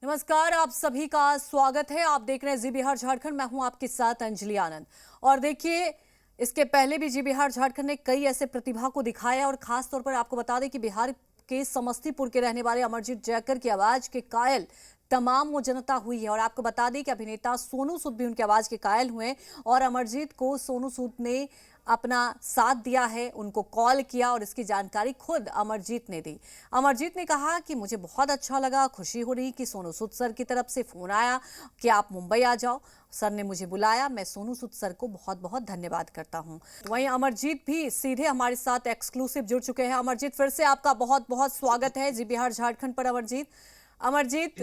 नमस्कार, आप सभी का स्वागत है। आप देख रहे हैं जी बिहार झारखंड। मैं हूं आपके साथ अंजलि आनंद। और देखिए, इसके पहले भी जी बिहार झारखंड ने कई ऐसे प्रतिभा को दिखाया और खास तौर पर आपको बता दें कि बिहार के समस्तीपुर के रहने वाले अमरजीत जयकर की आवाज के कायल तमाम वो जनता हुई है। और आपको बता दें कि अभिनेता सोनू सूद भी उनकी आवाज के कायल हुए और अमरजीत को सोनू सूद ने अपना साथ दिया है, उनको कॉल किया और इसकी जानकारी खुद अमरजीत ने दी। अमरजीत ने कहा कि मुझे बहुत अच्छा लगा, खुशी हो रही कि सोनू सूद सर की तरफ से फोन आया कि आप मुंबई आ जाओ। सर ने मुझे बुलाया, मैं सोनू सूद सर को बहुत बहुत धन्यवाद करता हूं। वहीं अमरजीत भी सीधे हमारे साथ एक्सक्लूसिव जुड़ चुके हैं। अमरजीत, फिर से आपका बहुत बहुत स्वागत है जी बिहार झारखंड पर। अमरजीत,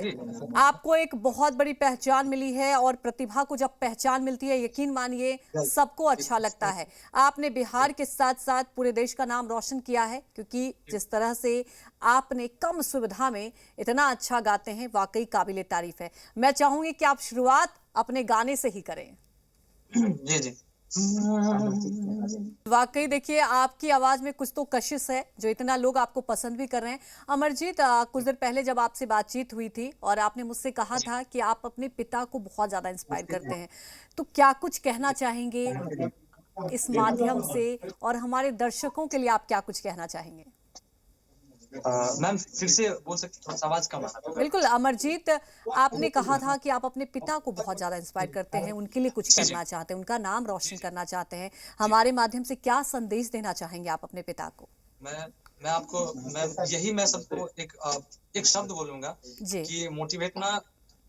आपको एक बहुत बड़ी पहचान मिली है और प्रतिभा को जब पहचान मिलती है, यकीन मानिए सबको अच्छा लगता है। आपने बिहार के साथ साथ पूरे देश का नाम रोशन किया है, क्योंकि जिस तरह से आपने कम सुविधा में इतना अच्छा गाते हैं, वाकई काबिले तारीफ है। मैं चाहूंगी कि आप शुरुआत अपने गाने से ही करें। जी जी। वाकई देखिए, आपकी आवाज में कुछ तो कशिश है जो इतना लोग आपको पसंद भी कर रहे हैं। अमरजीत, कुछ देर पहले जब आपसे बातचीत हुई थी और आपने मुझसे कहा था कि आप अपने पिता को बहुत ज्यादा इंस्पायर करते हैं, तो क्या कुछ कहना चाहेंगे इस माध्यम से, और हमारे दर्शकों के लिए आप क्या कुछ कहना चाहेंगे? मैम फिर से बोल सकते, थोड़ा सा आवाज कम आ रहा बिल्कुल अमरजीत, आपने कहा था कि आप अपने पिता को बहुत ज्यादा इंस्पायर करते हैं, उनके लिए कुछ जी जी करना चाहते हैं, उनका नाम रोशन जी करना चाहते हैं। जी। हमारे माध्यम से क्या संदेश देना चाहेंगे आप अपने पिता को? मैं मैं आपको मैं सबको एक शब्द बोलूंगा जी। कि मोटिवेट ना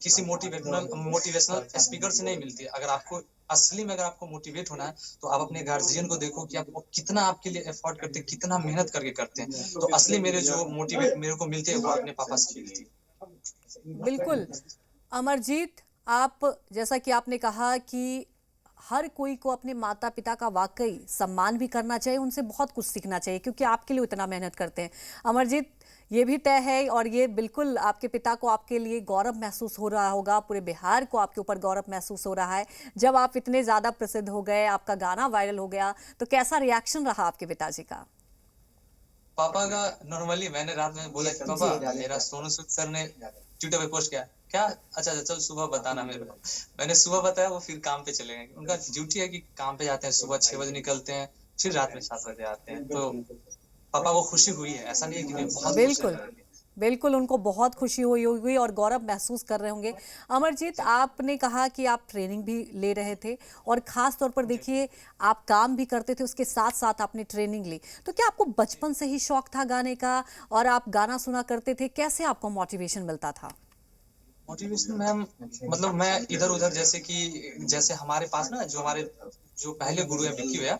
किसी मोटिवेशनल स्पीकर से नहीं मिलती है। अगर आपको असली में अगर आपको मोटिवेट होना है तो आप अपने गार्जियन को देखो कि आप कितना आपके लिए एफर्ट करते हैं, कितना मेहनत करके करते हैं। तो असली मेरे जो मोटिवेट मेरे को मिलते हैं वो अपने पापा से मिलती बिल्कुल है। अमरजीत, आप जैसा कि आपने कहा कि हर कोई को अपने माता पिता का वाकई सम्मान भी करना चाहिए, उनसे बहुत कुछ सीखना चाहिए, क्योंकि आपके लिए इतना मेहनत करते हैं। अमरजीत, ये भी तय है और ये बिल्कुल आपके पिता को आपके लिए गौरव महसूस हो रहा होगा, पूरे बिहार को आपके ऊपर गौरव महसूस हो रहा है। जब आप इतने ज़्यादा प्रसिद्ध हो गए, आपका गाना वायरल हो गया, तो कैसा रिएक्शन रहा आपके पिताजी का? पापा का नॉर्मली मैंने रात में बोला कि पापा जी। मेरा सोनू सूद सर ने ट्विटर पे पोस्ट किया क्या। अच्छा अच्छा चल सुबह बताना मेरे को। मैंने सुबह बताया, वो फिर काम पे चले गए। उनका ड्यूटी है कि काम पे जाते हैं, सुबह 6 बजे निकलते हैं, फिर रात में 7 बजे आते हैं। तो पापा को खुशी हुई है, ऐसा नहीं है कि नहीं, बहुत खुश है बिल्कुल, मेरे लिए। बिल्कुल उनको बहुत खुशी हुई होगी और गौरव महसूस कर रहे होंगे। अमरजीत, आपने कहा कि आप ट्रेनिंग भी ले रहे थे और ख़ास तौर पर जी देखिए, आप काम भी करते थे, उसके साथ-साथ आपने ट्रेनिंग ली। तो क्या आपको जी। बचपन से ही शौक था गाने का और आप गाना सुना करते थे? कैसे आपको मोटिवेशन मिलता था? मोटिवेशन मैम, मतलब मैं इधर उधर जैसे हमारे पास ना जो पहले गुरु है विक्की भैया,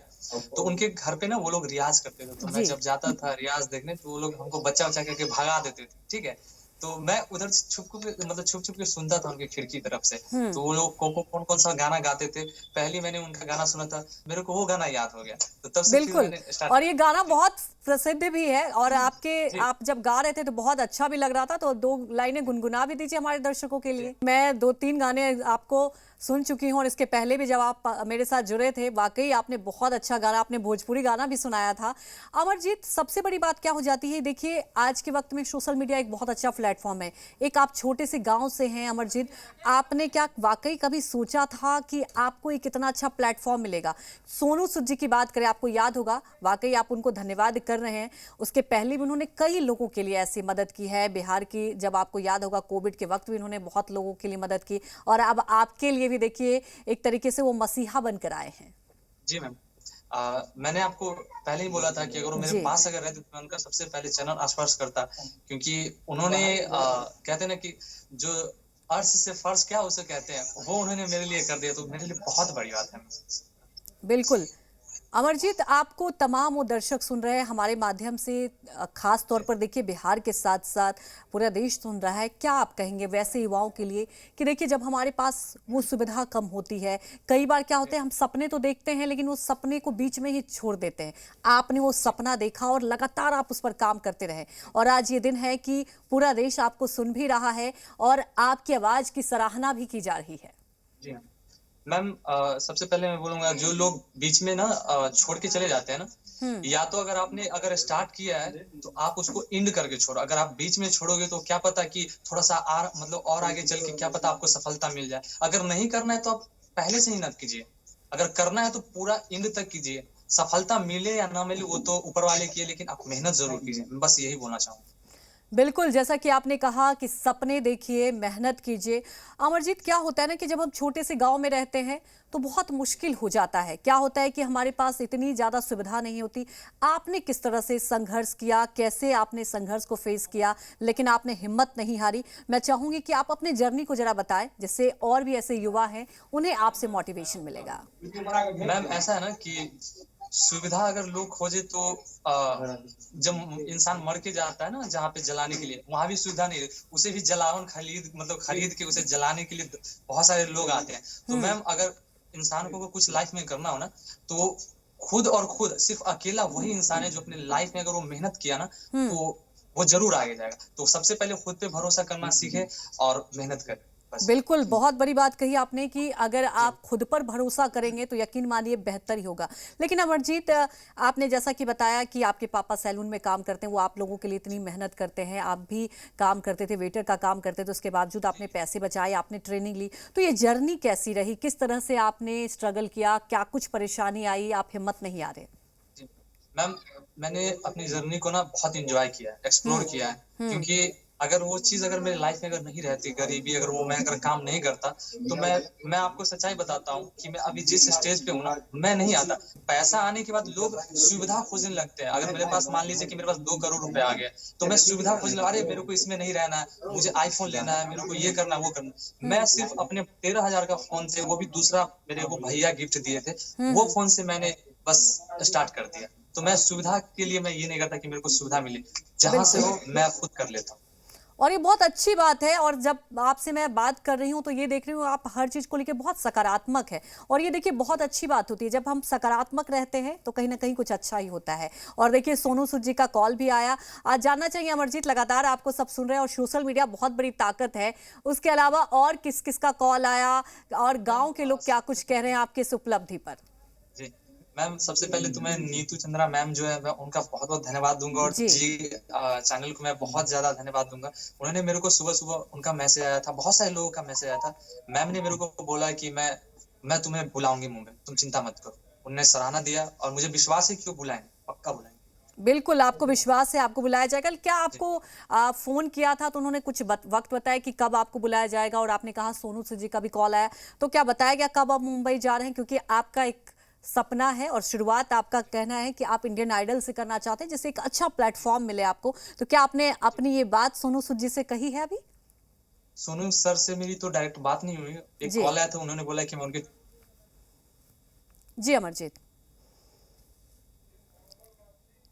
तो उनके घर पे ना वो लोग रियाज करते थे। तो मैं जी। जब जाता था रियाज देखने, तो वो लोग हमको बच्चा बच्चा करके भगा देते थे, ठीक है। तो मैं उधर छुप छुप के सुनता था उनकी खिड़की तरफ से। हुँ। तो वो लोग कौन कौन सा गाना गाते थे, पहले मैंने उनका गाना सुना था, मेरे को वो गाना याद हो गया। तो तब से फिर बिल्कुल। मैंने स्टार्ट और ये किया गाना जी बहुत प्रसिद्ध भी है और जी आप जब गा रहे थे तो बहुत अच्छा भी लग रहा था, तो 2 लाइनें गुनगुना भी दीजिए हमारे दर्शकों के जी लिए। मैं 2-3 गाने आपको सुन चुकी हूँ और इसके पहले भी जब आप मेरे साथ जुड़े थे, वाक़ई आपने बहुत अच्छा गाना, आपने भोजपुरी गाना भी सुनाया था। अमरजीत, सबसे बड़ी बात क्या हो जाती है, देखिए आज के वक़्त में सोशल मीडिया एक बहुत अच्छा प्लेटफ़ॉर्म है। एक आप छोटे से गाँव से हैं अमरजीत, आपने क्या वाक़ई कभी सोचा था कि आपको एक इतना अच्छा प्लेटफ़ॉर्म मिलेगा? सोनू सूद जी की बात करें, आपको याद होगा, वाकई आप उनको धन्यवाद कर रहे हैं। उसके पहले भी उन्होंने कई लोगों के लिए ऐसी मदद की है बिहार की। जब आपको याद होगा, कोविड के वक्त भी उन्होंने बहुत लोगों के लिए मदद की और अब आपके लिए भी देखिए एक तरीके से वो मसीहा बनकर आए हैं। जी मैम। मैंने आपको पहले ही बोला था कि अगर वो मेरे जी। पास अगर रहते तो मैं उनका सबसे पहले चरण स्पर्श करता, क्योंकि उन्होंने कहते हैं ना कि जो अर्श से फर्श क्या उसे कहते हैं, वो उन्होंने मेरे लिए कर दिया, तो मेरे लिए बहुत बड़ी बात है। बिल्कुल। अमरजीत, आपको तमाम वो दर्शक सुन रहे हैं हमारे माध्यम से, खास तौर जी पर देखिए बिहार के साथ-साथ पूरा देश सुन रहा है। क्या आप कहेंगे वैसे युवाओं के लिए कि देखिए जब हमारे पास वो सुविधा कम होती है, कई बार क्या जी होता है, हम सपने तो देखते हैं लेकिन उस सपने को बीच में ही छोड़ देते हैं। आपने वो जी सपना देखा और लगातार आप उस पर काम करते रहे और आज ये दिन है कि पूरा देश आपको सुन भी रहा है और आपकी आवाज़ की सराहना भी की जा रही है। जी मैम, सबसे पहले मैं बोलूंगा जो लोग बीच में ना छोड़ के चले जाते हैं ना, या तो अगर आपने अगर स्टार्ट किया है तो आप उसको एंड करके छोड़ो। अगर आप बीच में छोड़ोगे तो क्या पता कि थोड़ा सा मतलब और आगे चल के क्या पता आपको सफलता मिल जाए। अगर नहीं करना है तो आप पहले से ही मत कीजिए। अगर करना है तो पूरा एंड तक कीजिए। सफलता मिले या ना मिले वो तो ऊपर वाले की है, लेकिन आप मेहनत जरूर कीजिए। मैं बस यही बोलना चाहूंगा। बिल्कुल, जैसा कि आपने कहा कि सपने देखिए, मेहनत कीजिए। अमरजीत, क्या होता है ना कि जब हम छोटे से गाँव में रहते हैं, तो बहुत मुश्किल हो जाता है। क्या होता है कि हमारे पास इतनी ज़्यादा सुविधा नहीं होती। आपने किस तरह से संघर्ष किया, कैसे आपने संघर्ष को फेस किया, लेकिन आपने हिम्मत नहीं हारी। मैं चाहूँगी कि आप अपने जर्नी को ज़रा बताएँ, जिससे और भी ऐसे युवा हैं, उन्हें आपसे मोटिवेशन मिलेगा। मैम ऐसा है ना कि सुविधा अगर लोग खोजे तो जब इंसान मर के जाता है ना, जहाँ पे जलाने के लिए, वहां भी सुविधा नहीं है। उसे भी जलावन खरीद के उसे जलाने के लिए बहुत सारे लोग आते हैं। तो मैम अगर इंसान को कुछ लाइफ में करना हो ना, तो खुद सिर्फ अकेला वही इंसान है जो अपने लाइफ में अगर वो मेहनत किया ना, तो वो जरूर आगे जाएगा। तो सबसे पहले खुद पे भरोसा करना सीखे और मेहनत करें बस। बिल्कुल, बहुत बड़ी बात कही आपने कि अगर आप खुद पर भरोसा करेंगे तो यकीन मानिए बेहतर ही होगा। लेकिन अमरजीत, आपने जैसा कि बताया कि आपके पापा सैलून में काम करते हैं, वो आप लोगों के लिए इतनी मेहनत करते हैं, आप भी काम करते थे, वेटर का काम करते थे, उसके बावजूद आपने पैसे बचाए, आपने ट्रेनिंग ली। तो ये जर्नी कैसी रही? किस तरह से आपने स्ट्रगल किया? क्या कुछ परेशानी आई? आप हिम्मत नहीं हारे? जी। मैम मैंने अपनी जर्नी को ना बहुत एंजॉय किया है, एक्सप्लोर किया है। क्योंकि अगर वो चीज अगर मेरी लाइफ में अगर नहीं रहती, गरीबी अगर वो मैं अगर काम नहीं करता, तो मैं आपको सच्चाई बताता हूँ कि मैं अभी जिस स्टेज पे हूँ ना, मैं नहीं आता। पैसा आने के बाद लोग सुविधा खोजने लगते हैं। अगर मेरे पास मान लीजिए कि मेरे पास 2 करोड़ रुपए आ गए, तो मैं सुविधा खोजने लगा, अरे मेरे को इसमें नहीं रहना है, मुझे आईफोन लेना है, मेरे को ये करना है, वो करना है। मैं सिर्फ अपने 13,000 का फोन से, वो भी दूसरा मेरे को भैया गिफ्ट दिए थे, वो फोन से मैंने बस स्टार्ट कर दिया। तो मैं सुविधा के लिए मैं ये नहीं करता कि मेरे को सुविधा मिले, जहां से हो मैं खुद कर लेता हूँ। और ये बहुत अच्छी बात है। और जब आपसे मैं बात कर रही हूँ तो ये देख रही हूँ आप हर चीज़ को लेकर बहुत सकारात्मक है। और ये देखिए बहुत अच्छी बात होती है, जब हम सकारात्मक रहते हैं तो कहीं ना कहीं कुछ अच्छा ही होता है। और देखिए सोनू सूद जी का कॉल भी आया। आज जानना चाहिए अमरजीत, लगातार आपको सब सुन रहे हैं और सोशल मीडिया बहुत बड़ी ताकत है। उसके अलावा और किस किस का कॉल आया और गाँव के लोग क्या कुछ कह रहे हैं आपकी इस उपलब्धि पर? जी मैम, सबसे पहले तो मैं नीतू चंद्रा मैम जो है, मैं उनका बहुत बहुत धन्यवाद दूंगा। और जी। जी चैनल को मैं बहुत ज्यादा धन्यवाद दूंगा। उन्होंने मेरे को सुबह सुबह उनका मैसेज आया था, बहुत सारे लोगों का मैसेज आया था। मैम ने मेरे को बोला कि मैं तुम्हें बुलाऊंगी मुंबई, तुम चिंता मत करो। उन्होंने सराहना दिया और मुझे विश्वास है कि वो बुलाएंगे, पक्का बुलाएंगे। बिल्कुल, आपको विश्वास है, आपको बुलाया जाएगा। क्या जी। आपको फ़ोन किया था तो उन्होंने कुछ वक़्त बताया कि कब आपको बुलाया जाएगा? और आपने कहा सोनू सूद जी का भी कॉल आया, तो क्या बताया गया कब आप मुंबई जा रहे हैं? क्योंकि आपका एक सपना है और शुरुआत आपका कहना है कि आप इंडियन आइडल से करना चाहते हैं, जिससे एक अच्छा प्लेटफ़ॉर्म मिले आपको। तो क्या आपने अपनी ये बात सोनू सूद जी से कही है अभी? सोनू सर से मेरी तो डायरेक्ट बात नहीं हुई। एक जी। कॉल आया था, उन्होंने बोला कि मैं उनके। जी, अमरजीत।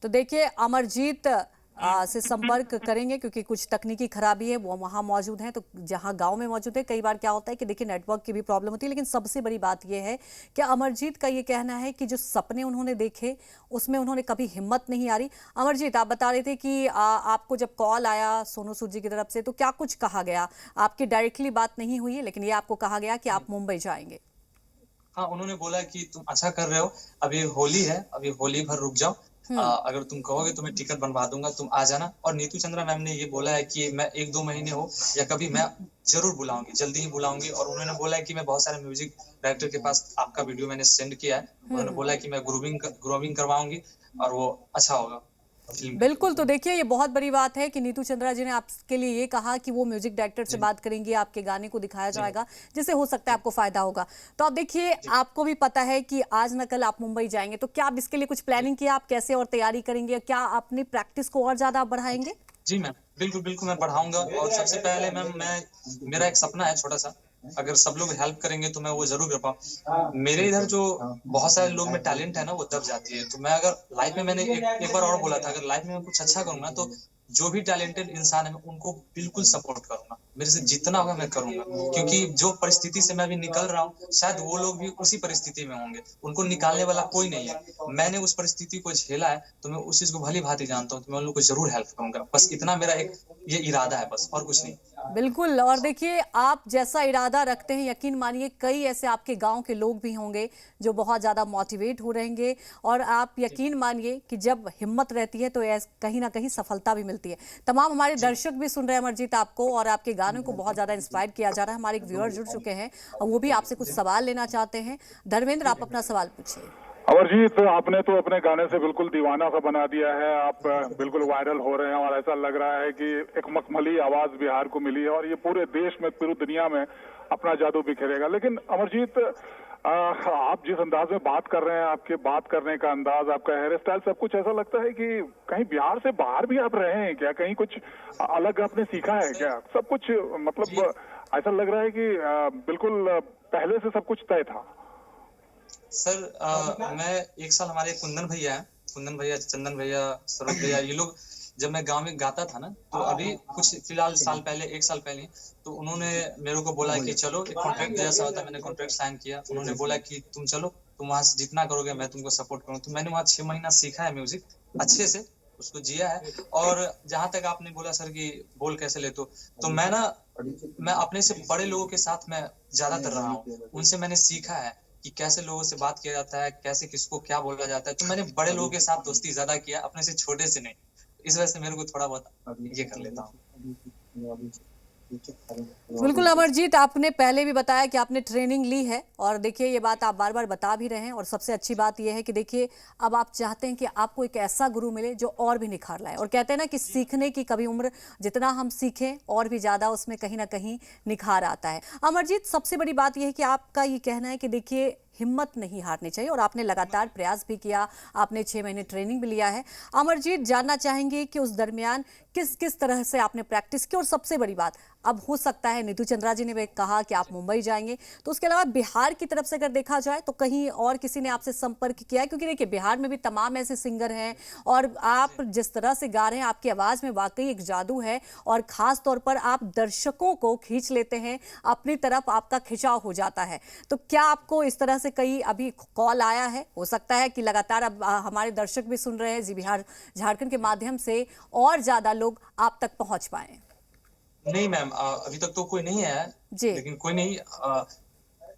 तो देखिए अमरजीत से संपर्क करेंगे क्योंकि कुछ तकनीकी खराबी है, वो वहाँ मौजूद हैं। तो जहाँ गांव में मौजूद है, कई बार क्या होता है कि देखिए नेटवर्क की भी प्रॉब्लम होती है। लेकिन सबसे बड़ी बात ये है कि अमरजीत का ये कहना है कि जो सपने उन्होंने देखे उसमें उन्होंने कभी हिम्मत नहीं हारी। अमरजीत, आप बता रहे थे कि आपको जब कॉल आया सोनू सूद जी की तरफ से तो क्या कुछ कहा गया? आपकी डायरेक्टली बात नहीं हुई है, लेकिन ये आपको कहा गया कि आप मुंबई जाएंगे। हाँ, उन्होंने बोला कि तुम अच्छा कर रहे हो, अभी होली है, अभी होली भर रुक जाओ। अगर तुम कहोगे तो मैं टिकट बनवा दूंगा, तुम आ जाना। और नीतू चंद्रा मैम ने ये बोला है कि मैं 1-2 महीने हो या कभी मैं जरूर बुलाऊंगी, जल्दी ही बुलाऊंगी। और उन्होंने बोला है कि मैं बहुत सारे म्यूजिक डायरेक्टर के पास आपका वीडियो मैंने सेंड किया है। उन्होंने बोला है कि मैं ग्रूमिंग करवाऊंगी और वो अच्छा होगा फिल्म के बिल्कुल, तो देखिए ये बहुत बड़ी बात है कि नीतू चंद्रा जी ने आपके लिए ये कहा कि वो म्यूजिक डायरेक्टर से जी। बात करेंगी, आपके गाने को दिखाया जी। जाएगा, जिससे हो सकता है आपको फायदा होगा। तो अब देखिए जी। आपको भी पता है कि आज न कल आप मुंबई जाएंगे, तो क्या आप इसके लिए कुछ प्लानिंग किया? आप कैसे और तैयारी करेंगे? क्या अपनी प्रैक्टिस को और ज्यादा बढ़ाएंगे? जी मैम, बिल्कुल बिल्कुल मैं बढ़ाऊंगा। और सबसे पहले मैम मेरा एक सपना है छोटा सा, अगर सब लोग हेल्प करेंगे तो मैं वो जरूर कर पाऊँ। मेरे इधर जो बहुत सारे लोग में टैलेंट है ना, वो दब जाती है। तो मैं अगर लाइफ में मैंने एक बार और बोला था, अगर लाइफ में मैं कुछ अच्छा करूंगा तो जो भी टैलेंटेड इंसान है मैं उनको बिल्कुल सपोर्ट करूंगा, मेरे से जितना होगा मैं करूंगा, क्योंकि जो परिस्थिति से मैं अभी निकल रहा हूँ शायद वो लोग भी उसी परिस्थिति में होंगे, उनको निकालने वाला कोई नहीं है। मैंने उस परिस्थिति को झेला है तो मैं उस चीज को भली भांति जानता हूँ, तो मैं उन लोग को जरूर हेल्प करूंगा। बस इतना मेरा एक ये इरादा है, बस और कुछ नहीं। बिल्कुल। और देखिए, आप जैसा इरादा रखते हैं, यकीन मानिए कई ऐसे आपके गांव के लोग भी होंगे जो बहुत ज़्यादा मोटिवेट हो रहेंगे। और आप यकीन मानिए कि जब हिम्मत रहती है तो कहीं ना कहीं सफलता भी मिलती है। तमाम हमारे दर्शक भी सुन रहे हैं अमरजीत आपको, और आपके गानों को बहुत ज़्यादा इंस्पायर किया जा रहा है। हमारे एक व्यूअर जुड़ चुके हैं और वो भी आपसे कुछ सवाल लेना चाहते हैं। धर्मेंद्र, आप अपना सवाल पूछिए। अमरजीत, आपने तो अपने गाने से बिल्कुल दीवाना सा बना दिया है। आप बिल्कुल वायरल हो रहे हैं और ऐसा लग रहा है कि एक मखमली आवाज बिहार को मिली है और ये पूरे देश में, पूरी दुनिया में अपना जादू बिखेरेगा। लेकिन अमरजीत, आप जिस अंदाज में बात कर रहे हैं, आपके बात करने का अंदाज, आपका हेयर स्टाइल, सब कुछ ऐसा लगता है कि कहीं बिहार से बाहर भी आप रहे हैं क्या? कहीं कुछ अलग आपने सीखा है क्या? सब कुछ मतलब ऐसा लग रहा है कि बिल्कुल पहले से सब कुछ तय था। सर मैं एक साल, हमारे कुंदन भैया है, कुंदन भैया, चंदन भैया, सरोज भैया, ये लोग जब मैं गांव में गाता था ना, तो अभी कुछ फिलहाल साल पहले, एक साल पहले, तो उन्होंने मेरे को बोला कि चलो, एक कॉन्ट्रैक्ट जैसा होता है, मैंने कॉन्ट्रैक्ट साइन किया। उन्होंने बोला कि तुम चलो, तुम वहां से जितना करोगे मैं तुमको सपोर्ट करूंगा। तो मैंने वहाँ 6 महीना सीखा है म्यूजिक अच्छे से, उसको जिया है। और जहां तक आपने बोला सर कि बोल कैसे ले, तो मैं अपने से बड़े लोगों के साथ मैं ज्यादातर रहा हूँ, उनसे मैंने सीखा है कि कैसे लोगों से बात किया जाता है, कैसे किसको क्या बोला जाता है। तो मैंने बड़े लोगों के साथ दोस्ती ज्यादा किया, अपने से छोटे से नहीं। इस वजह से मेरे को थोड़ा बहुत ये कर लेता हूँ। बिल्कुल अमरजीत, आपने पहले भी बताया कि आपने ट्रेनिंग ली है, और देखिए ये बात आप बार बार बता भी रहे हैं। और सबसे अच्छी बात यह है कि देखिए अब आप चाहते हैं कि आपको एक ऐसा गुरु मिले जो और भी निखार लाए। और कहते हैं ना कि सीखने की कभी उम्र, जितना हम सीखें और भी ज़्यादा उसमें कहीं ना कहीं निखार आता है। अमरजीत, सबसे बड़ी बात यह है कि आपका ये कहना है कि देखिए हिम्मत नहीं हारनी चाहिए, और आपने लगातार प्रयास भी किया, आपने 6 महीने ट्रेनिंग भी लिया है। अमरजीत, जानना चाहेंगे कि उस दरमियान किस किस तरह से आपने प्रैक्टिस की, और सबसे बड़ी बात, अब हो सकता है नीतू चंद्रा जी ने भी कहा कि आप मुंबई जाएंगे, तो उसके अलावा बिहार की तरफ से अगर देखा जाए तो कहीं और किसी ने आपसे संपर्क किया है? क्योंकि देखिए बिहार में भी तमाम ऐसे सिंगर हैं, और आप जिस तरह से गा रहे हैं, आपकी आवाज़ में वाकई एक जादू है, और ख़ास तौर पर आप दर्शकों को खींच लेते हैं अपनी तरफ, आपका खिंचाव हो जाता है। तो क्या आपको इस तरह से कई अभी कॉल आया है? हो सकता है कि लगातार अब हमारे दर्शक भी सुन रहे हैं जी बिहार झारखंड के माध्यम से, और ज़्यादा लोग आप तक पहुँच पाए? नहीं मैम, अभी तक तो कोई नहीं है जी। लेकिन कोई नहीं,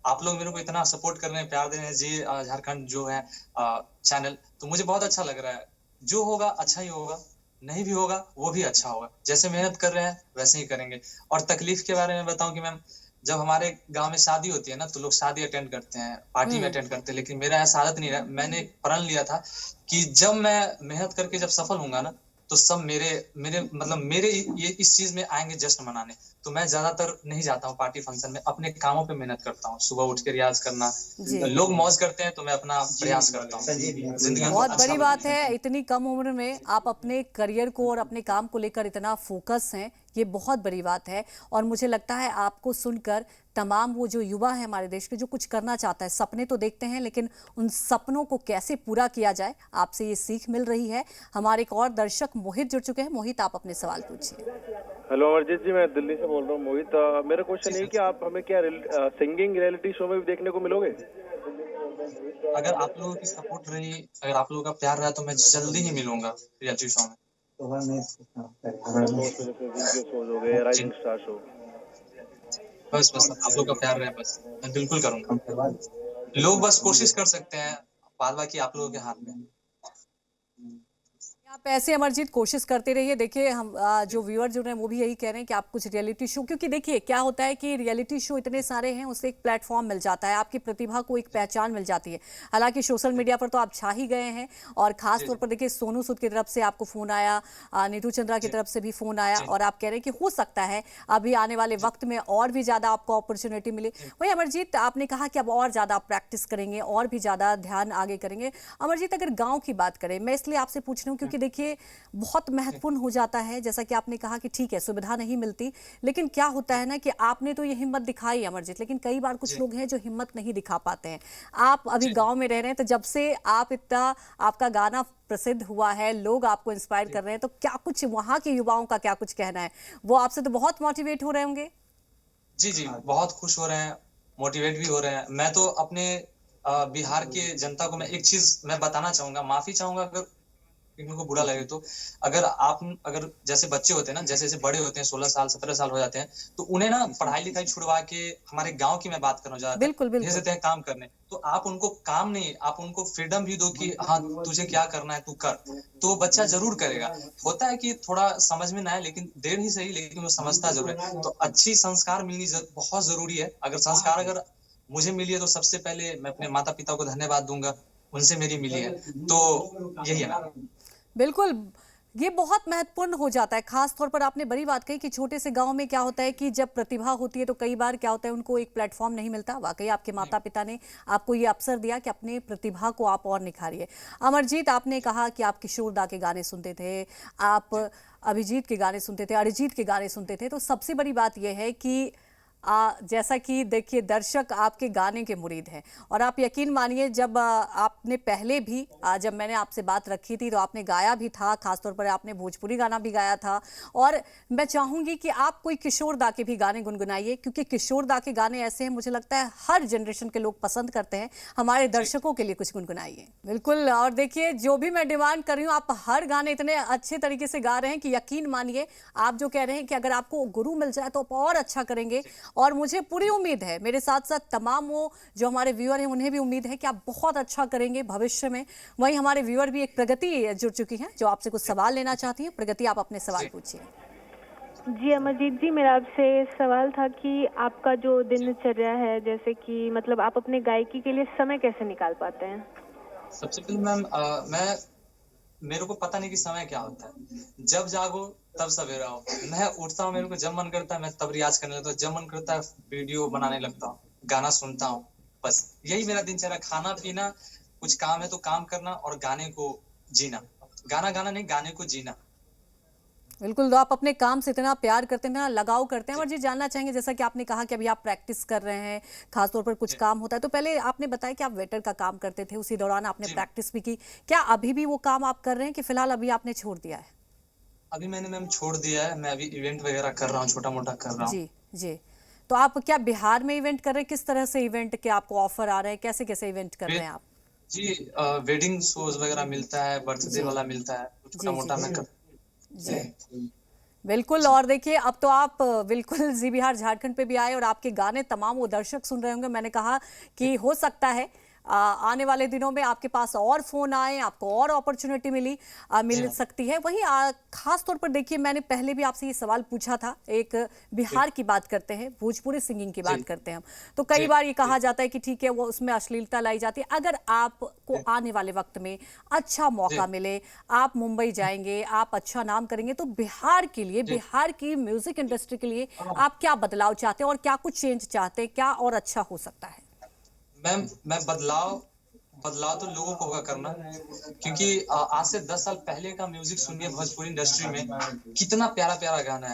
आप लोग मेरे को इतना सपोर्ट कर रहे हैं, प्यार दे रहे हैं जी, झारखंड जो है चैनल, तो मुझे बहुत अच्छा लग रहा है। जो होगा अच्छा ही होगा, नहीं भी होगा वो भी अच्छा होगा। जैसे मेहनत कर रहे हैं वैसे ही करेंगे। और तकलीफ के बारे में बताऊं कि मैम, जब हमारे गांव में शादी होती है ना, तो लोग शादी अटेंड करते हैं, पार्टी में अटेंड करते हैं, लेकिन मेरा ऐसा आदत नहीं रहा। मैंने एक प्रण लिया था कि जब मैं मेहनत करके जब सफल होऊंगा ना, तो सब मेरे मेरे मतलब मेरे ये इस चीज में आएंगे जश्न मनाने। तो मैं ज्यादातर नहीं जाता हूँ पार्टी फंक्शन में, अपने कामों पे मेहनत करता हूँ। सुबह उठ के रियाज करना, लोग मौज करते हैं तो मैं अपना प्रयास करता हूँ। जिंदगी को बहुत अच्छा बड़ी बनाने बात है, इतनी कम उम्र में आप अपने करियर को और अपने काम को लेकर इतना फोकस हैं, ये बहुत बड़ी बात है। और मुझे लगता है आपको सुनकर तमाम वो जो युवा है हमारे देश के, जो कुछ करना चाहता है, सपने तो देखते हैं, लेकिन उन सपनों को कैसे पूरा किया जाए, आपसे ये सीख मिल रही है। हमारे एक और दर्शक मोहित जुड़ चुके हैं। मोहित, आप अपने सवाल पूछिए। हेलो अमरजीत जी, मैं दिल्ली से बोल रहा हूँ मोहित। मेरा क्वेश्चन है कि आप हमें क्या सिंगिंग रियलिटी शो में भी देखने को मिलोगे? अगर आप लोगों की सपोर्ट रही, अगर आप लोगों का प्यार रहा, तो मैं जल्दी ही मिलूंगा रियलिटी शो में। वीडियो शोज हो गए, राइजिंग स्टार शो। बस बस आप लोगों का प्यार रहे, बस मैं बिल्कुल करूंगा। लोग बस कोशिश कर सकते हैं, बाद बाकी आप लोगों के हाथ में है। आप ऐसे अमरजीत कोशिश करते रहिए। देखिए हम जो व्यूअर जुड़ रहे हैं वो भी यही कह रहे हैं कि आप कुछ रियलिटी शो, क्योंकि देखिए क्या होता है कि रियलिटी शो इतने सारे हैं, उससे एक प्लेटफॉर्म मिल जाता है, आपकी प्रतिभा को एक पहचान मिल जाती है। हालांकि सोशल मीडिया पर तो आप छा ही गए हैं, और खास तौर पर देखिए सोनू सूद की तरफ से आपको फोन आया, नीतू चंद्रा की तरफ से भी फोन आया, और आप कह रहे हैं कि हो सकता है अभी आने वाले वक्त में और भी ज्यादा आपको अपॉर्चुनिटी मिले। वही अमरजीत, आपने कहा कि अब और ज्यादा आप प्रैक्टिस करेंगे और भी ज्यादा ध्यान आगे करेंगे। अमरजीत, अगर गाँव की बात करें, मैं इसलिए आपसे पूछ रही हूँ क्योंकि देखिए देखिए बहुत महत्वपूर्ण हो जाता है। जैसा कि आपने कहा कि ठीक है, सुविधा नहीं मिलती, लेकिन क्या होता है ना कि आपने तो ये हिम्मत दिखाई अमरजीत, लेकिन कई बार कुछ जी लोग हैं जो हिम्मत नहीं दिखा पाते हैं। आप अभी जी गांव में रह रहे हैं, तो जब से आप इतना आपका गाना प्रसिद्ध हुआ है, लोग आपको इंस्पायर जी कर रहे हैं, तो क्या कुछ वहाँ के युवाओं का क्या कुछ कहना है? वो आपसे तो बहुत मोटिवेट हो रहे होंगे। जी जी, बहुत खुश हो रहे हैं, मोटिवेट भी हो रहे हैं। मैं तो अपने बिहार के जनता को मैं एक चीज मैं बताना चाहूंगा, माफी चाहूंगा अगर किसी को बुरा लगे तो। अगर जैसे बच्चे होते हैं ना, जैसे जैसे बड़े होते हैं, 16 साल 17 साल हो जाते हैं, तो उन्हें ना पढ़ाई लिखाई छुड़वा के, हमारे गांव की मैं बात कर रहा हूँ ज्यादातर, बिल्कुल भेज बिल्कुल। देते हैं काम करने। तो आप उनको काम नहीं, आप उनको फ्रीडम भी दो कि हाँ तुझे क्या करना है तू कर, तो बच्चा जरूर करेगा। होता है कि थोड़ा समझ में ना आए, लेकिन देर ही सही, लेकिन वो समझता जरूर है। तो अच्छी संस्कार मिलनी बहुत जरूरी है। अगर मुझे मिली है तो सबसे पहले मैं अपने माता पिता को धन्यवाद दूंगा, उनसे मेरी मिली है। तो यही है ना। बिल्कुल, ये बहुत महत्वपूर्ण हो जाता है। खास तौर पर आपने बड़ी बात कही कि छोटे से गांव में क्या होता है कि जब प्रतिभा होती है तो कई बार क्या होता है, उनको एक प्लेटफॉर्म नहीं मिलता। वाकई आपके जी माता पिता ने आपको ये अवसर दिया कि अपने प्रतिभा को आप और निखारिए। अमरजीत, आपने कहा कि आप किशोर दा के गाने सुनते थे, आप जी अभिजीत के गाने सुनते थे, अरिजीत के गाने सुनते थे, तो सबसे बड़ी बात यह है कि जैसा कि देखिए दर्शक आपके गाने के मुरीद हैं। और आप यकीन मानिए, जब आपने पहले भी जब मैंने आपसे बात रखी थी तो आपने गाया भी था, खासतौर पर आपने भोजपुरी गाना भी गाया था। और मैं चाहूंगी कि आप कोई किशोर दा के भी गाने गुनगुनाइए, क्योंकि किशोर दा के गाने ऐसे हैं, मुझे लगता है हर जनरेशन के लोग पसंद करते हैं। हमारे जी दर्शकों के लिए कुछ गुनगुनाइए। बिल्कुल। और देखिए, जो भी मैं डिमांड कर रही हूँ, आप हर गाने इतने अच्छे तरीके से गा रहे हैं कि यकीन मानिए, आप जो कह रहे हैं कि अगर आपको गुरु मिल जाए तो आप और अच्छा करेंगे। जी और मुझे पूरी उम्मीद है, मेरे साथ साथ तमाम वो जो हमारे व्यूअर हैं उन्हें भी उम्मीद है कि आप बहुत अच्छा करेंगे भविष्य में। वहीं हमारे व्यूअर भी, एक प्रगति जुड़ चुकी हैं जो आपसे कुछ सवाल लेना चाहती है। प्रगति, आप अपने सवाल जी पूछिए। जी अमरजीत जी, मेरा आपसे सवाल था कि आपका जो जी। दिनचर्या है, जैसे कि मतलब आप अपने गायकी के लिए समय कैसे निकाल पाते हैं? सबसे पहले मैम, मैं मेरे को पता नहीं कि समय क्या होता है। जब जागो तब सवेरा हो। मैं उठता हूँ, मेरे को जब मन करता है मैं तब रियाज करने लगता हूँ, जब मन करता है वीडियो बनाने लगता हूँ, गाना सुनता हूँ। बस यही मेरा दिनचर्या। खाना पीना, कुछ काम है तो काम करना, और गाने को जीना। गाना गाना नहीं, गाने को जीना। बिल्कुल, तो आप अपने काम से इतना प्यार करते हैं ना, लगाव करते हैं। जी और जी जानना चाहेंगे, जैसा कि आपने कहा कि अभी आप प्रैक्टिस कर रहे हैं, खासतौर पर कुछ जी काम होता है, तो पहले आपने बताया कि आप वेटर का काम करते थे, उसी दौरान आपने जी। प्रैक्टिस भी की। क्या अभी भी वो काम आप कर रहे हैं कि फिलहाल अभी आपने छोड़ दिया है? अभी मैंने मैम छोड़ दिया है। मैं अभी इवेंट वगैरह कर रहा हूँ, छोटा मोटा कर रहा हूँ। जी जी। तो आप क्या बिहार में इवेंट कर रहे हैं? किस तरह से इवेंट के आपको ऑफर आ रहे हैं? कैसे कैसे इवेंट कर रहे वे- हैं आप? जी, वेडिंग शोज वगैरह मिलता है, बर्थडे जी वाला मिलता है, तो छोटा जी जी मोटा मैं कर। जी। बिल्कुल। और देखिए, अब तो आप बिल्कुल जी बिहार झारखंड पे भी आए और आपके गाने तमाम वो दर्शक सुन रहे होंगे। मैंने कहा कि हो सकता है आने वाले दिनों में आपके पास और फोन आए, आपको और अपॉर्चुनिटी जी मिल मैम। सकती है। वहीं खास तौर पर देखिए, मैंने पहले भी आपसे ये सवाल पूछा था। एक जी बिहार की बात करते हैं, भोजपुरी सिंगिंग की जी बात करते हैं हम, तो कई जी बार ये जी कहा जाता है कि ठीक है, वो उसमें अश्लीलता लाई जाती है। अगर आपको जी आने वाले वक्त में अच्छा जी मौका मिले, आप मुंबई जाएंगे, आप अच्छा नाम करेंगे, तो बिहार के लिए, जी। बिहार की म्यूजिक इंडस्ट्री के लिए आप क्या बदलाव चाहते हैं और क्या कुछ चेंज चाहते हैं? क्या और अच्छा हो सकता है? मैम, मैं बदलाव बदलाव तो लोगों को होगा करना, क्योंकि आज से 10 साल पहले का म्यूजिक सुनिए भोजपुरी इंडस्ट्री में, कितना प्यारा प्यारा गाना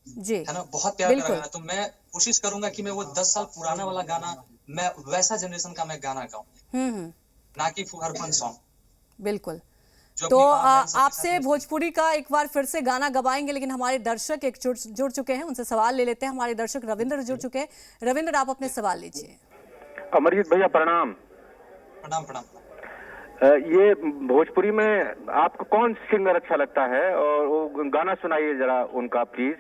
जी है ना, बहुत प्यारा प्यारा बिल्कुल। गाना। तो मैं कोशिश करूंगा कि मैं वो 10 साल पुराना वाला गाना, मैं वैसा जनरेशन का मैं गाना गाऊं, हम्म। ना कि फुहरपन सॉन्ग बिल्कुल। जो तो अपनी माँ बहन सबके साथ आपसे में। भोजपुरी का एक बार फिर से गाना गवाएंगे, लेकिन हमारे दर्शक एक जुड़ चुके हैं, उनसे सवाल ले लेते हैं। हमारे दर्शक रविंद्र जुड़ चुके हैं। रविंद्र, आप अपने जी, सवाल लीजिए। अमरजीत भैया प्रणाम। प्रणाम प्रणाम। ये भोजपुरी में आपको कौन सिंगर अच्छा लगता है, और वो गाना सुनाइए जरा उनका प्लीज।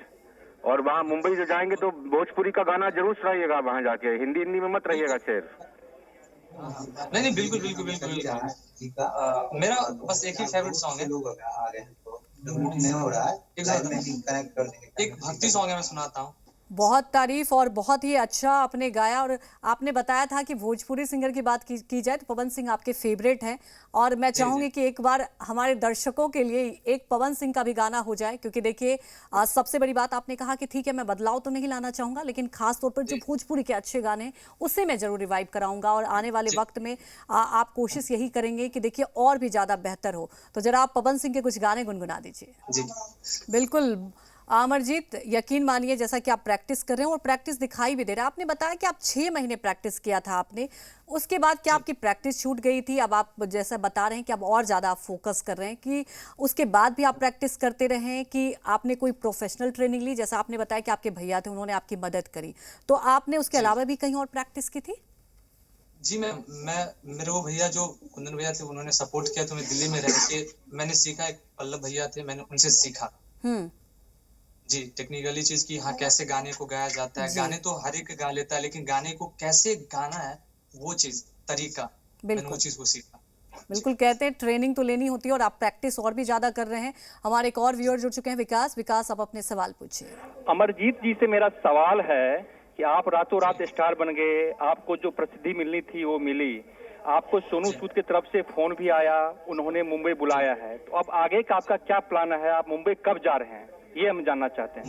और वहाँ मुंबई जो जाएंगे तो भोजपुरी का गाना जरूर सुनाइएगा वहाँ जाके, हिंदी हिंदी में मत रहिएगा बिल्कुल। सिर्फ। नहीं नहीं, बिल्कुल बिल्कुल बिल्कुल बिल्कुल। मेरा बस एक ही फेवरेट सॉन्ग है। एक भक्ति सॉन्ग है, मैं सुनाता हूँ। बहुत तारीफ और बहुत ही अच्छा आपने गाया। और आपने बताया था कि भोजपुरी सिंगर की बात की जाए तो पवन सिंह आपके फेवरेट हैं, और मैं चाहूंगी कि एक बार हमारे दर्शकों के लिए एक पवन सिंह का भी गाना हो जाए, क्योंकि देखिए सबसे बड़ी बात आपने कहा कि ठीक है मैं बदलाव तो नहीं लाना चाहूंगा, लेकिन खास तौर पर जो भोजपुरी के अच्छे गाने हैं उससे मैं जरूर रिवाइव कराऊंगा, और आने वाले वक्त में आप कोशिश यही करेंगे कि देखिए और भी ज्यादा बेहतर हो। तो जरा आप पवन सिंह के कुछ गाने गुनगुना दीजिए। जी बिल्कुल अमरजीत, यकीन मानिए जैसा कि आप प्रैक्टिस कर रहे हैं और प्रैक्टिस दिखाई भी दे रहा है। आपने बताया कि आप 6 महीने प्रैक्टिस किया था आपने, उसके बाद क्या आपकी प्रैक्टिस छूट गई थी? अब आप जैसा बता रहे हैं कि अब और ज़्यादा आप फोकस कर रहे हैं, कि उसके बाद भी आप प्रैक्टिस करते रहे, कि आपने कोई प्रोफेशनल ट्रेनिंग ली? जैसा आपने बताया कि आपके भैया थे, उन्होंने आपकी मदद करी, तो आपने उसके अलावा भी कहीं और प्रैक्टिस की थी? जी मैं मेरे वो भैया जो कुंदन भैया थे उन्होंने सपोर्ट किया, तो मैं दिल्ली में रह के मैंने सीखा। एक पल्लव भैया थे, मैंने उनसे सीखा जी टेक्निकली चीज की, हाँ कैसे गाने को गाया जाता है। जी। गाने तो हर एक गा लेता है, लेकिन गाने को कैसे गाना है वो चीज तरीका, मैंने बिल्कुल वो चीज को सीखा। बिल्कुल, कहते हैं ट्रेनिंग तो लेनी होती है, और आप प्रैक्टिस और भी ज्यादा कर रहे हैं। हमारे एक और व्यूअर जुड़ चुके हैं, विकास आप अपने सवाल पूछिए। अमरजीत जी से मेरा सवाल है कि आप रातों रात स्टार बन गए, आपको जो प्रसिद्धि मिलनी थी वो मिली, आपको सोनू सूद की तरफ से फोन भी आया, उन्होंने मुंबई बुलाया है, तो अब आगे का आपका क्या प्लान है? आप मुंबई कब जा रहे हैं, ये हम जानना चाहते हैं।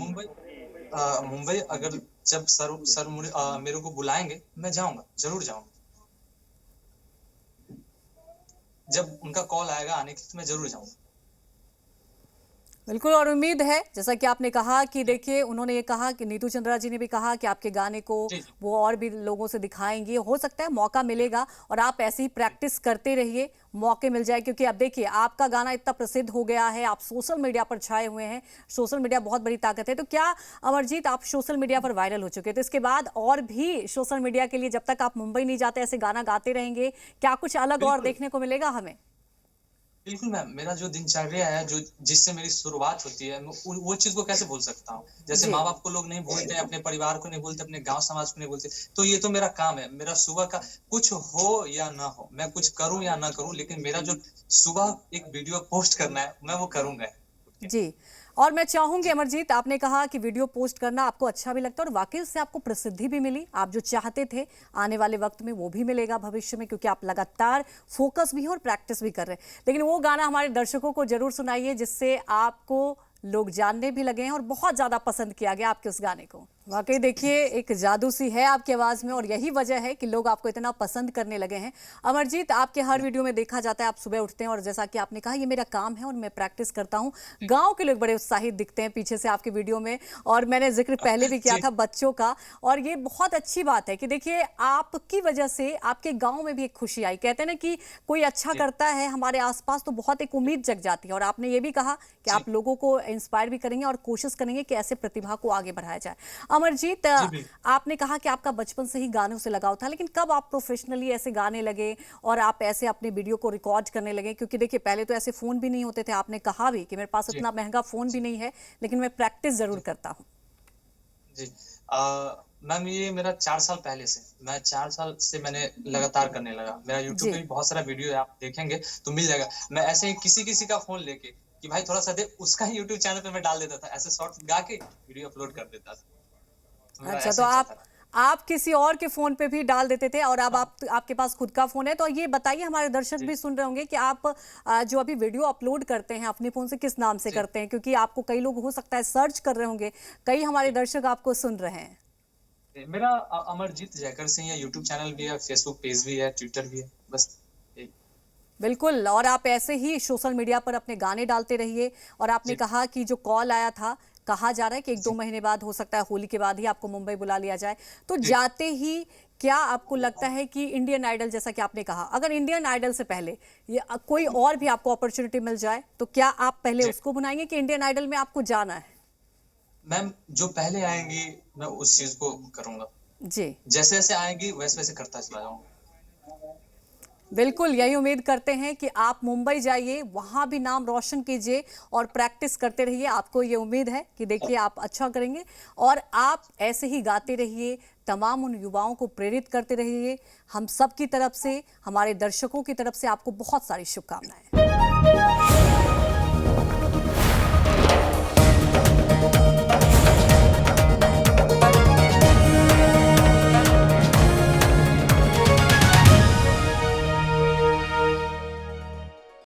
मुंबई अगर जब सर मेरे को बुलाएंगे मैं जाऊंगा, जरूर जाऊंगा। जब उनका कॉल आएगा आने की तो मैं जरूर जाऊंगा। बिल्कुल, और उम्मीद है जैसा कि आपने कहा कि देखिए उन्होंने ये कहा कि नीतू चंद्रा जी ने भी कहा कि आपके गाने को वो और भी लोगों से दिखाएंगे। हो सकता है मौका मिलेगा, और आप ऐसी ही प्रैक्टिस करते रहिए, मौके मिल जाए। क्योंकि अब देखिए आपका गाना इतना प्रसिद्ध हो गया है, आप सोशल मीडिया पर छाए हुए हैं, सोशल मीडिया बहुत बड़ी ताकत है। तो क्या अमरजीत आप सोशल मीडिया पर वायरल हो चुके हैं, तो इसके बाद और भी सोशल मीडिया के लिए जब तक आप मुंबई नहीं जाते ऐसे गाना गाते रहेंगे, क्या कुछ अलग और देखने को मिलेगा हमें? बिल्कुल मैम, मेरा जो दिनचर्या है, जो जिससे मेरी शुरुआत होती है, मैं वो चीज को कैसे भूल सकता हूँ? जैसे माँ बाप को लोग नहीं भूलते, अपने परिवार को नहीं भूलते, अपने गांव समाज को नहीं भूलते, तो ये तो मेरा काम है। मेरा सुबह का कुछ हो या ना हो, मैं कुछ करूं या ना करूं, लेकिन मेरा जो सुबह एक वीडियो पोस्ट करना है मैं वो करूंगा जी। और मैं चाहूंगी अमरजीत, आपने कहा कि वीडियो पोस्ट करना आपको अच्छा भी लगता है, और वाकई उससे आपको प्रसिद्धि भी मिली। आप जो चाहते थे आने वाले वक्त में वो भी मिलेगा भविष्य में, क्योंकि आप लगातार फोकस भी हैं और प्रैक्टिस भी कर रहे हैं। लेकिन वो गाना हमारे दर्शकों को जरूर सुनाइए जिससे आपको लोग जानने भी लगे हैं, और बहुत ज्यादा पसंद किया गया आपके उस गाने को। वाकई देखिए एक जादू सी है आपकी आवाज में, और यही वजह है कि लोग आपको इतना पसंद करने लगे हैं। अमरजीत, आपके हर वीडियो में देखा जाता है आप सुबह उठते हैं, और जैसा कि आपने कहा ये मेरा काम है और मैं प्रैक्टिस करता हूँ। गांव के लोग बड़े उत्साहित दिखते हैं पीछे से आपके वीडियो में, और मैंने जिक्र पहले भी किया था बच्चों का, और ये बहुत अच्छी बात है कि देखिए आपकी वजह से आपके गाँव में भी एक खुशी आई। कहते हैं ना कि कोई अच्छा करता है हमारे आसपास तो बहुत एक उम्मीद जग जाती है, और आपने ये भी कहा कि आप लोगों को इंस्पायर भी करेंगे और कोशिश करेंगे कि ऐसे प्रतिभा को आगे बढ़ाया जाए। अमरजीत, आपने कहा कि आपका बचपन से ही गानों से लगाव था, लेकिन कब आप प्रोफेशनली ऐसे गाने लगे और आप ऐसे अपने वीडियो को रिकॉर्ड करने लगे? क्योंकि देखिए पहले तो ऐसे फोन भी नहीं होते थे, आपने कहा भी कि मेरे पास इतना महंगा फोन भी नहीं है, लेकिन मैं प्रैक्टिस जरूर करता हूँ। जी मैम, ये मेरा 4 साल पहले से, मैं 4 साल से मैंने लगातार करने लगा। मेरा यूट्यूब पे भी बहुत सारा वीडियो है, आप देखेंगे तो मिल जाएगा। मैं ऐसे ही किसी का फोन लेके कि भाई थोड़ा सा दे, उसका ही यूट्यूब चैनल पे मैं डाल देता था, ऐसे शॉर्ट्स गा के वीडियो अपलोड कर देता था। अच्छा, तो आप किसी और के फोन पे भी डाल देते थे, और अब आपके पास खुद का फोन है। तो ये बताइए, हमारे दर्शक भी सुन रहे होंगे कि आप जो अभी वीडियो अपलोड करते हैं अपने फोन से, किस नाम से करते हैं? क्योंकि आपको कई लोग हो सकता है सर्च कर रहे होंगे, कई हमारे दर्शक आपको सुन रहे हैं। मेरा अमरजीत जयकर सिंह है, यूट्यूब चैनल भी है, फेसबुक पेज भी है, ट्विटर भी है, बस। बिल्कुल, और आप ऐसे ही सोशल मीडिया पर अपने गाने डालते रहिए। और आपने कहा कि जो कॉल आया था, कहा जा रहा है कि 1-2 महीने बाद, हो सकता है होली के बाद ही आपको मुंबई बुला लिया जाए, तो जाते ही क्या आपको लगता है कि इंडियन आइडल, जैसा कि आपने कहा, अगर इंडियन आइडल से पहले ये कोई और भी आपको अपॉर्चुनिटी मिल जाए, तो क्या आप पहले उसको बुलाएंगे कि इंडियन आइडल में आपको जाना है? मैम, जो पहले आएंगी मैं उस चीज को करूंगा जी, जैसे जैसे आएंगी वैसे वैसे करता चला जाऊंगा। बिल्कुल, यही उम्मीद करते हैं कि आप मुंबई जाइए, वहां भी नाम रोशन कीजिए और प्रैक्टिस करते रहिए। आपको ये उम्मीद है कि देखिए आप अच्छा करेंगे, और आप ऐसे ही गाते रहिए, तमाम उन युवाओं को प्रेरित करते रहिए। हम सब की तरफ से, हमारे दर्शकों की तरफ से आपको बहुत सारी शुभकामनाएं।